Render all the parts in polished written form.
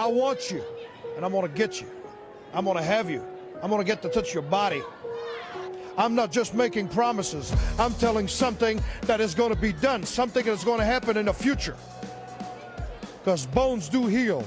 I want you, and I'm going to get you. I'm going to have you. I'm going to get to touch your body. I'm not just making promises. I'm telling something that is going to be done, something that's going to happen in the future. Because bones do heal.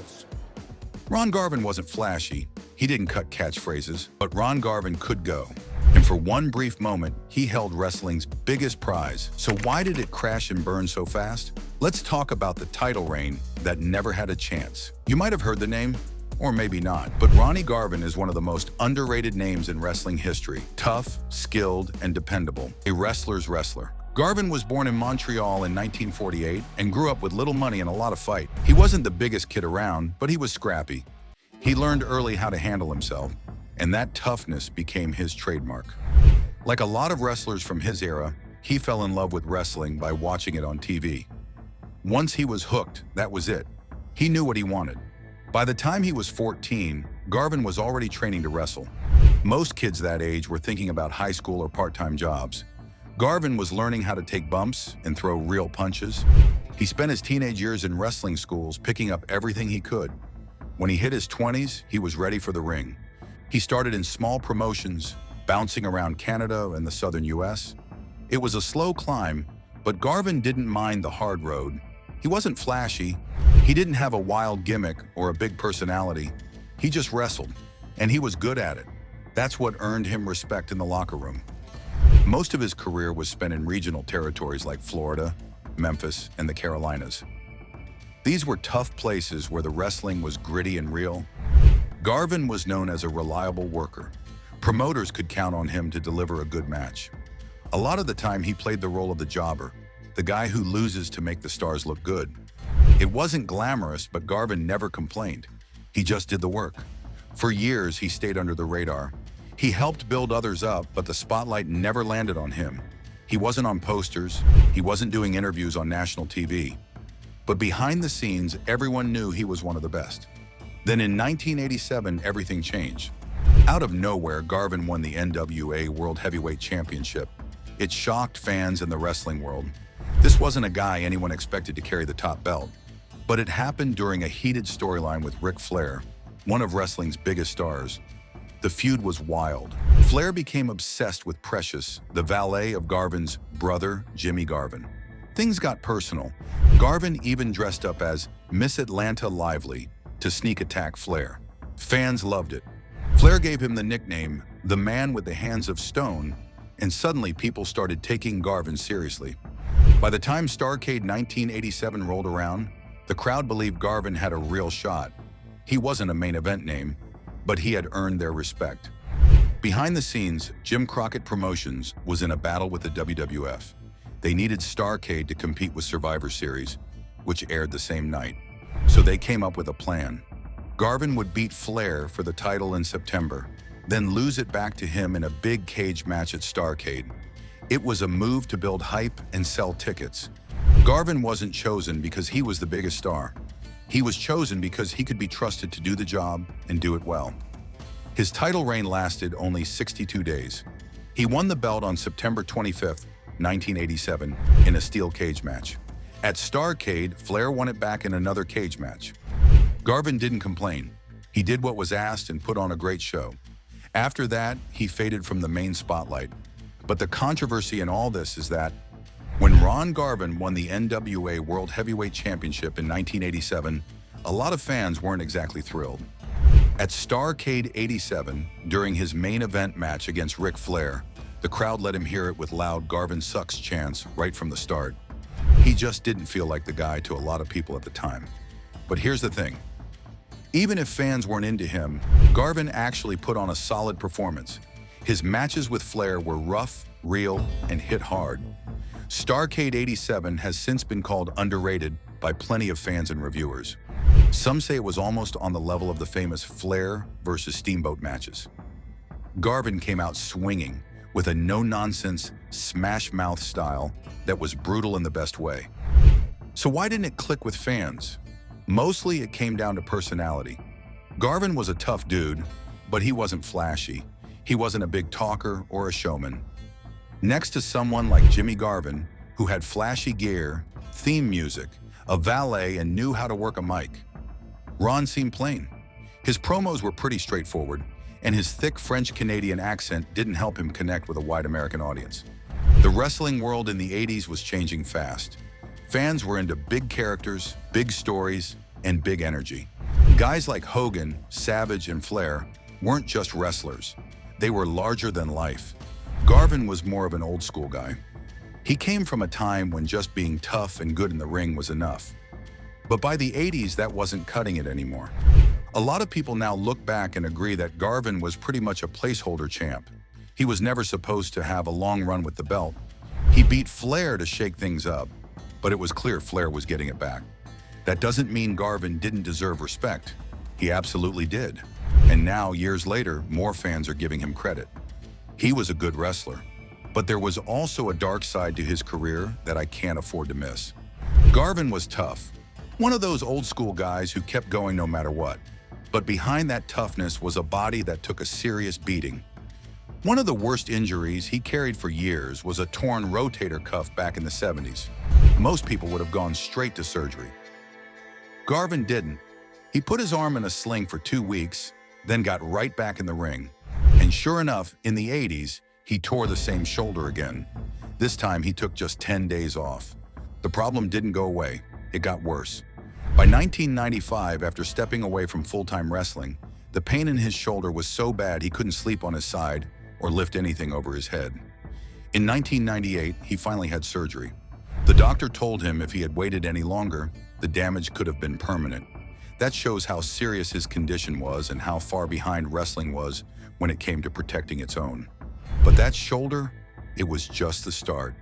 Ron Garvin wasn't flashy. He didn't cut catchphrases, but Ron Garvin could go. And for one brief moment, he held wrestling's biggest prize. So why did it crash and burn so fast? Let's talk about the title reign that never had a chance. You might have heard the name, or maybe not, but Ronnie Garvin is one of the most underrated names in wrestling history. Tough, skilled, and dependable. A wrestler's wrestler. Garvin was born in Montreal in 1948 and grew up with little money and a lot of fight. He wasn't the biggest kid around, but he was scrappy. He learned early how to handle himself, and that toughness became his trademark. Like a lot of wrestlers from his era, he fell in love with wrestling by watching it on TV. Once he was hooked, that was it. He knew what he wanted. By the time he was 14, Garvin was already training to wrestle. Most kids that age were thinking about high school or part-time jobs. Garvin was learning how to take bumps and throw real punches. He spent his teenage years in wrestling schools picking up everything he could. When he hit his 20s, he was ready for the ring. He started in small promotions, bouncing around Canada and the southern US. It was a slow climb, but Garvin didn't mind the hard road. He wasn't flashy. He didn't have a wild gimmick or a big personality. He just wrestled, and he was good at it. That's what earned him respect in the locker room. Most of his career was spent in regional territories like Florida, Memphis, and the Carolinas. These were tough places where the wrestling was gritty and real. Garvin was known as a reliable worker. Promoters could count on him to deliver a good match. A lot of the time he played the role of the jobber, the guy who loses to make the stars look good. It wasn't glamorous, but Garvin never complained. He just did the work. For years, he stayed under the radar. He helped build others up, but the spotlight never landed on him. He wasn't on posters. He wasn't doing interviews on national TV. But behind the scenes, everyone knew he was one of the best. Then in 1987, everything changed. Out of nowhere, Garvin won the NWA World Heavyweight Championship. It shocked fans in the wrestling world. This wasn't a guy anyone expected to carry the top belt. But it happened during a heated storyline with Ric Flair, one of wrestling's biggest stars. The feud was wild. Flair became obsessed with Precious, the valet of Garvin's brother, Jimmy Garvin. Things got personal. Garvin even dressed up as Miss Atlanta Lively to sneak attack Flair. Fans loved it. Flair gave him the nickname, the man with the hands of stone, and suddenly people started taking Garvin seriously. By the time Starrcade 1987 rolled around, the crowd believed Garvin had a real shot. He wasn't a main event name, but he had earned their respect. Behind the scenes, Jim Crockett Promotions was in a battle with the WWF. They needed Starrcade to compete with Survivor Series, which aired the same night. So they came up with a plan. Garvin would beat Flair for the title in September, then lose it back to him in a big cage match at Starrcade. It was a move to build hype and sell tickets. Garvin wasn't chosen because he was the biggest star. He was chosen because he could be trusted to do the job and do it well. His title reign lasted only 62 days. He won the belt on September 25th, 1987, in a steel cage match. At Starrcade, Flair won it back in another cage match. Garvin didn't complain. He did what was asked and put on a great show. After that, he faded from the main spotlight. But the controversy in all this is that when Ron Garvin won the NWA World Heavyweight Championship in 1987, a lot of fans weren't exactly thrilled. At Starrcade 87, during his main event match against Ric Flair, the crowd let him hear it with loud "Garvin sucks" chants right from the start. He just didn't feel like the guy to a lot of people at the time. But here's the thing. Even if fans weren't into him, Garvin actually put on a solid performance. His matches with Flair were rough, real, and hit hard. Starrcade 87 has since been called underrated by plenty of fans and reviewers. Some say it was almost on the level of the famous Flair versus Steamboat matches. Garvin came out swinging with a no-nonsense, smash-mouth style that was brutal in the best way. So why didn't it click with fans? Mostly it came down to personality. Garvin was a tough dude, but he wasn't flashy. He wasn't a big talker or a showman. Next to someone like Jimmy Garvin, who had flashy gear, theme music, a valet, and knew how to work a mic. Ron seemed plain. His promos were pretty straightforward, and his thick French-Canadian accent didn't help him connect with a wide American audience. The wrestling world in the 80s was changing fast. Fans were into big characters, big stories, and big energy. Guys like Hogan, Savage, and Flair weren't just wrestlers. They were larger than life. Garvin was more of an old-school guy. He came from a time when just being tough and good in the ring was enough. But by the 80s, that wasn't cutting it anymore. A lot of people now look back and agree that Garvin was pretty much a placeholder champ. He was never supposed to have a long run with the belt. He beat Flair to shake things up, but it was clear Flair was getting it back. That doesn't mean Garvin didn't deserve respect. He absolutely did. And now, years later, more fans are giving him credit. He was a good wrestler, but there was also a dark side to his career that I can't afford to miss. Garvin was tough, one of those old school guys who kept going no matter what. But behind that toughness was a body that took a serious beating. One of the worst injuries he carried for years was a torn rotator cuff back in the 70s. Most people would have gone straight to surgery. Garvin didn't. He put his arm in a sling for 2 weeks, then got right back in the ring. And sure enough, in the 80s, he tore the same shoulder again. This time, he took just 10 days off. The problem didn't go away. It got worse. By 1995, after stepping away from full-time wrestling, the pain in his shoulder was so bad he couldn't sleep on his side or lift anything over his head. In 1998, he finally had surgery. The doctor told him if he had waited any longer, the damage could have been permanent. That shows how serious his condition was and how far behind wrestling was when it came to protecting its own. But that shoulder, it was just the start.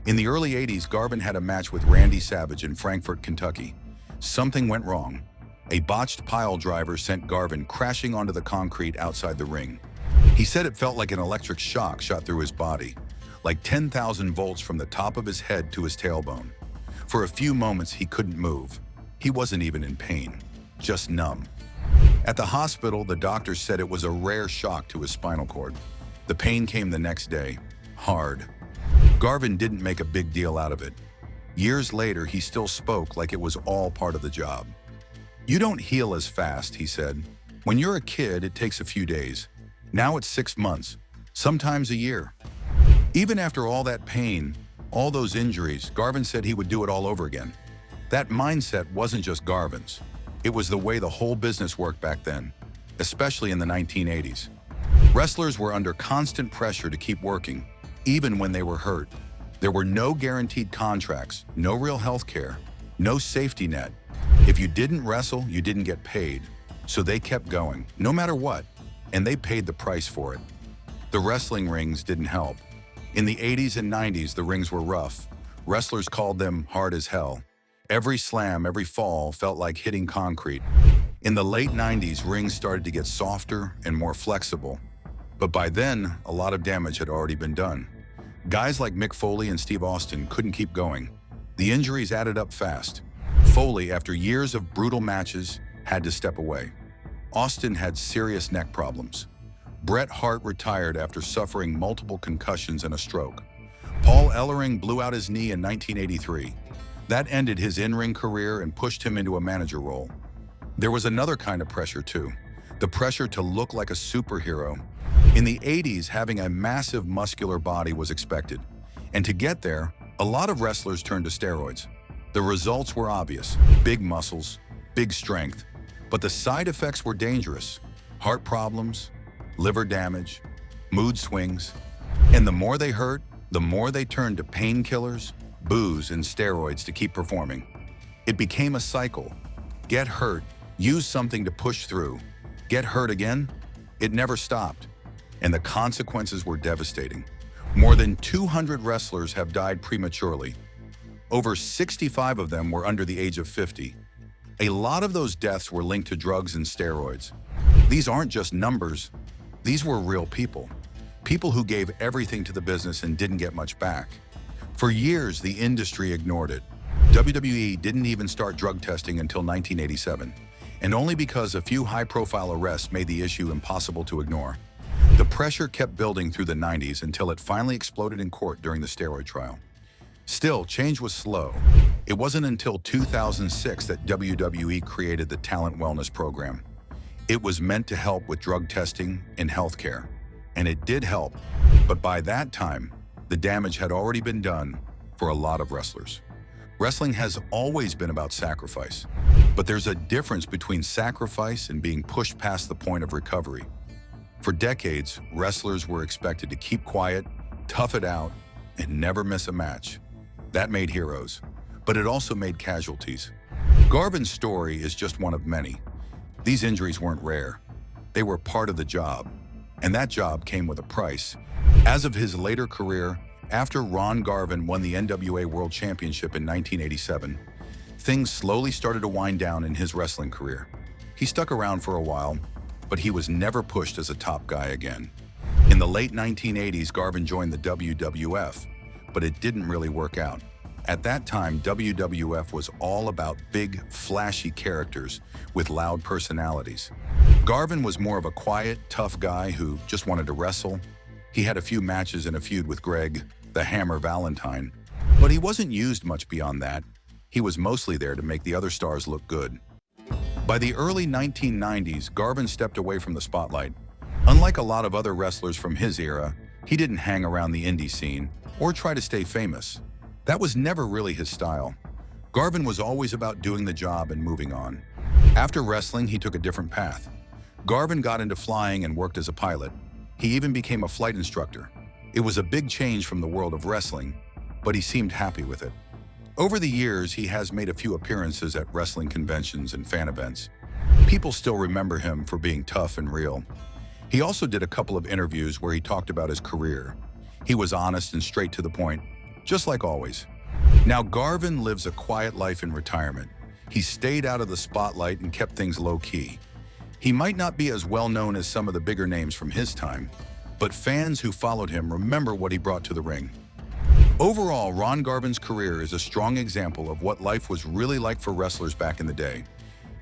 In the early 80s, Garvin had a match with Randy Savage in Frankfort, Kentucky. Something went wrong. A botched pile driver sent Garvin crashing onto the concrete outside the ring. He said it felt like an electric shock shot through his body, like 10,000 volts from the top of his head to his tailbone. For a few moments, he couldn't move. He wasn't even in pain, just numb. At the hospital, the doctors said it was a rare shock to his spinal cord. The pain came the next day, hard. Garvin didn't make a big deal out of it. Years later, he still spoke like it was all part of the job. "You don't heal as fast," he said. "When you're a kid, it takes a few days. Now it's 6 months, sometimes a year." Even after all that pain, all those injuries, Garvin said he would do it all over again. That mindset wasn't just Garvin's. It was the way the whole business worked back then, especially in the 1980s. Wrestlers were under constant pressure to keep working, even when they were hurt. There were no guaranteed contracts, no real health care, no safety net. If you didn't wrestle, you didn't get paid. So they kept going, no matter what, and they paid the price for it. The wrestling rings didn't help. In the 80s and 90s, the rings were rough. Wrestlers called them hard as hell. Every slam, every fall felt like hitting concrete. In the late 90s, rings started to get softer and more flexible. But by then, a lot of damage had already been done. Guys like Mick Foley and Steve Austin couldn't keep going. The injuries added up fast. Foley, after years of brutal matches, had to step away. Austin had serious neck problems. Bret Hart retired after suffering multiple concussions and a stroke. Paul Ellering blew out his knee in 1983. That ended his in-ring career and pushed him into a manager role. There was another kind of pressure too, the pressure to look like a superhero. In the 80s, having a massive muscular body was expected. And to get there, a lot of wrestlers turned to steroids. The results were obvious: big muscles, big strength. But the side effects were dangerous: heart problems, liver damage, mood swings. And the more they hurt, the more they turned to painkillers, booze, and steroids to keep performing. It became a cycle. Get hurt, use something to push through. Get hurt again? It never stopped. And the consequences were devastating. More than 200 wrestlers have died prematurely. Over 65 of them were under the age of 50. A lot of those deaths were linked to drugs and steroids. These aren't just numbers. These were real people. People who gave everything to the business and didn't get much back. For years, the industry ignored it. WWE didn't even start drug testing until 1987, and only because a few high-profile arrests made the issue impossible to ignore. The pressure kept building through the 90s until it finally exploded in court during the steroid trial. Still, change was slow. It wasn't until 2006 that WWE created the Talent Wellness Program. It was meant to help with drug testing and healthcare, and it did help, but by that time, the damage had already been done for a lot of wrestlers. Wrestling has always been about sacrifice, but there's a difference between sacrifice and being pushed past the point of recovery. For decades, wrestlers were expected to keep quiet, tough it out, and never miss a match. That made heroes, but it also made casualties. Garvin's story is just one of many. These injuries weren't rare. They were part of the job, and that job came with a price. As of his later career, after Ron Garvin won the NWA World Championship in 1987, things slowly started to wind down in his wrestling career. He stuck around for a while, but he was never pushed as a top guy again. In the late 1980s, Garvin joined the WWF, but it didn't really work out. At that time, WWF was all about big, flashy characters with loud personalities. Garvin was more of a quiet, tough guy who just wanted to wrestle. He had a few matches in a feud with Greg, the Hammer Valentine, but he wasn't used much beyond that. He was mostly there to make the other stars look good. By the early 1990s, Garvin stepped away from the spotlight. Unlike a lot of other wrestlers from his era, he didn't hang around the indie scene or try to stay famous. That was never really his style. Garvin was always about doing the job and moving on. After wrestling, he took a different path. Garvin got into flying and worked as a pilot. He even became a flight instructor. It was a big change from the world of wrestling, but he seemed happy with it. Over the years, he has made a few appearances at wrestling conventions and fan events. People still remember him for being tough and real. He also did a couple of interviews where he talked about his career. He was honest and straight to the point, just like always. Now, Garvin lives a quiet life in retirement. He stayed out of the spotlight and kept things low-key. He might not be as well known as some of the bigger names from his time, but fans who followed him remember what he brought to the ring. Overall, Ron Garvin's career is a strong example of what life was really like for wrestlers back in the day.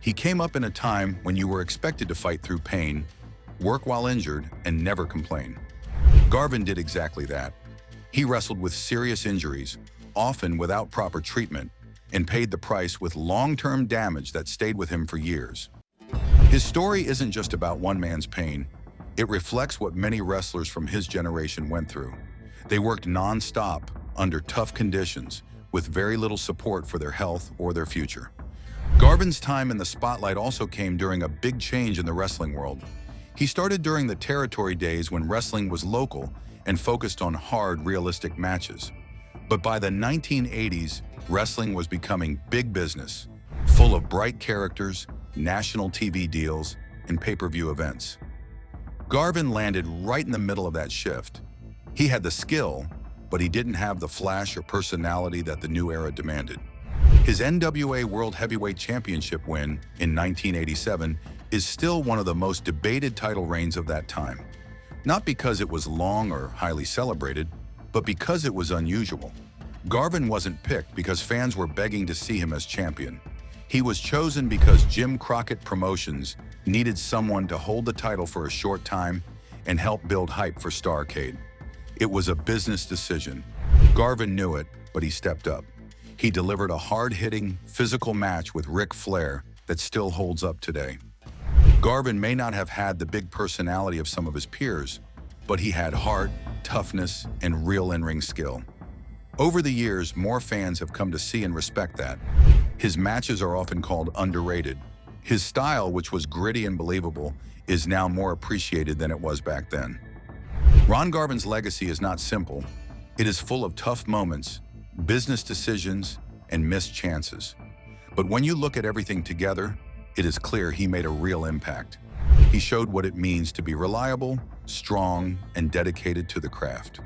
He came up in a time when you were expected to fight through pain, work while injured, and never complain. Garvin did exactly that. He wrestled with serious injuries, often without proper treatment, and paid the price with long-term damage that stayed with him for years. His story isn't just about one man's pain. It reflects what many wrestlers from his generation went through. They worked non-stop, under tough conditions, with very little support for their health or their future. Garvin's time in the spotlight also came during a big change in the wrestling world. He started during the territory days when wrestling was local and focused on hard, realistic matches. But by the 1980s, wrestling was becoming big business, full of bright characters, national TV deals, and pay-per-view events. Garvin landed right in the middle of that shift. He had the skill, but he didn't have the flash or personality that the new era demanded. His NWA World Heavyweight Championship win in 1987 is still one of the most debated title reigns of that time. Not because it was long or highly celebrated, but because it was unusual. Garvin wasn't picked because fans were begging to see him as champion. He was chosen because Jim Crockett Promotions needed someone to hold the title for a short time and help build hype for Starrcade. It was a business decision. Garvin knew it, but he stepped up. He delivered a hard-hitting, physical match with Ric Flair that still holds up today. Garvin may not have had the big personality of some of his peers, but he had heart, toughness, and real in-ring skill. Over the years, more fans have come to see and respect that. His matches are often called underrated. His style, which was gritty and believable, is now more appreciated than it was back then. Ron Garvin's legacy is not simple. It is full of tough moments, business decisions, and missed chances. But when you look at everything together, it is clear he made a real impact. He showed what it means to be reliable, strong, and dedicated to the craft.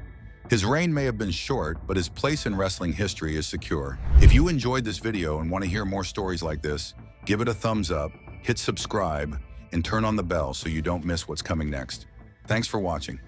His reign may have been short, but his place in wrestling history is secure. If you enjoyed this video and want to hear more stories like this, give it a thumbs up, hit subscribe, and turn on the bell so you don't miss what's coming next. Thanks for watching.